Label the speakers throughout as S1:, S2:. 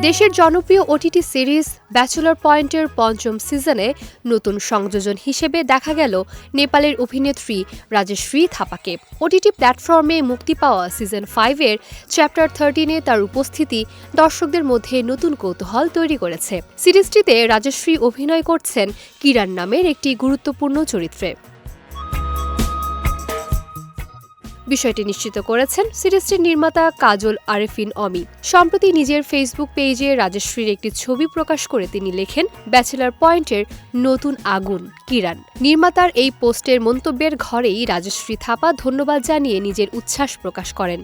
S1: দেশের জনপ্রিয় OTT series bachelor পয়েন্টের পঞ্চম সিজনে নতুন সংযোজন হিসেবে দেখা গেল নেপালের অভিনেত্রী রাজশ্রী থাপাকে। ওটিটি প্ল্যাটফর্মে মুক্তি পাওয়া সিজন 5-এর চ্যাপ্টার 13-এ তার উপস্থিতি দর্শকদের মধ্যে নতুন কৌতূহল তৈরি করেছে। সিরিজটিতে রাজশ্রী অভিনয় করছেন কিরান নামের একটি গুরুত্বপূর্ণ চরিত্রে। বিষয়টি নিশ্চিত করেছেন সিরিজটির নির্মাতা কাজল আরেফিন অমি। সম্প্রতি নিজের ফেসবুক পেজে রাজশ্রীর একটি ছবি প্রকাশ করে তিনি লেখেন, ব্যাচেলর পয়েন্টের নতুন আগুন কিরান। নির্মাতার এই পোস্টের মন্তব্যের ঘরেই রাজশ্রী থাপা ধন্যবাদ জানিয়ে নিজের উচ্ছ্বাস প্রকাশ করেন।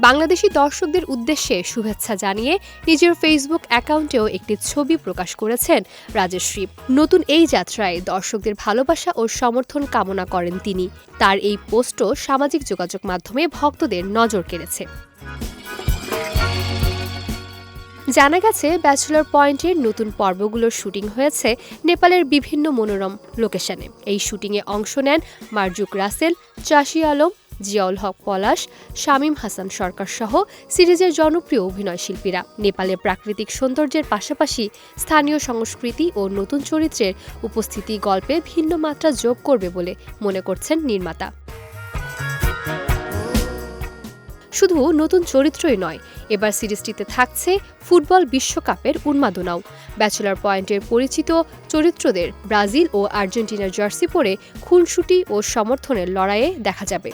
S1: বাংলাদেশি দর্শকদের উদ্দেশ্যে শুভেচ্ছা জানিয়ে নিজের ফেসবুক অ্যাকাউন্টেও একটি ছবি প্রকাশ করেছেন রাজশ্রী। নতুন এই যাত্রায় দর্শকদের ভালোবাসা ও সমর্থন কামনা করেন তিনি। তার এই পোস্টও সামাজিক যোগাযোগ মাধ্যমে ভক্তদের নজর কেড়েছে। জানা গেছে, ব্যাচেলর পয়েন্টের নতুন পর্বগুলোর শুটিং হয়েছে নেপালের বিভিন্ন মনোরম লোকেশনে। এই শুটিংয়ে অংশ নেন মারজুক রাসেল, চাষী আলম, জিয়াউল হক পলাশ, শামীম হাসান সরকার সহ সিরিজের জনপ্রিয় অভিনয়শিল্পীরা। নেপালের প্রাকৃতিক সৌন্দর্যের পাশাপাশি স্থানীয় সংস্কৃতি ও নতুন চরিত্রের উপস্থিতি গল্পে ভিন্ন মাত্রা যোগ করবে বলে মনে করছেন নির্মাতা। শুধু নতুন চরিত্রই নয়, এবার সিরিজটিতে থাকছে ফুটবল বিশ্বকাপের উন্মাদনাও। ব্যাচেলর পয়েন্টের পরিচিত চরিত্রদের ব্রাজিল ও আর্জেন্টিনার জার্সি পরে খুনসুটি ও সমর্থনের লড়াইয়ে দেখা যাবে।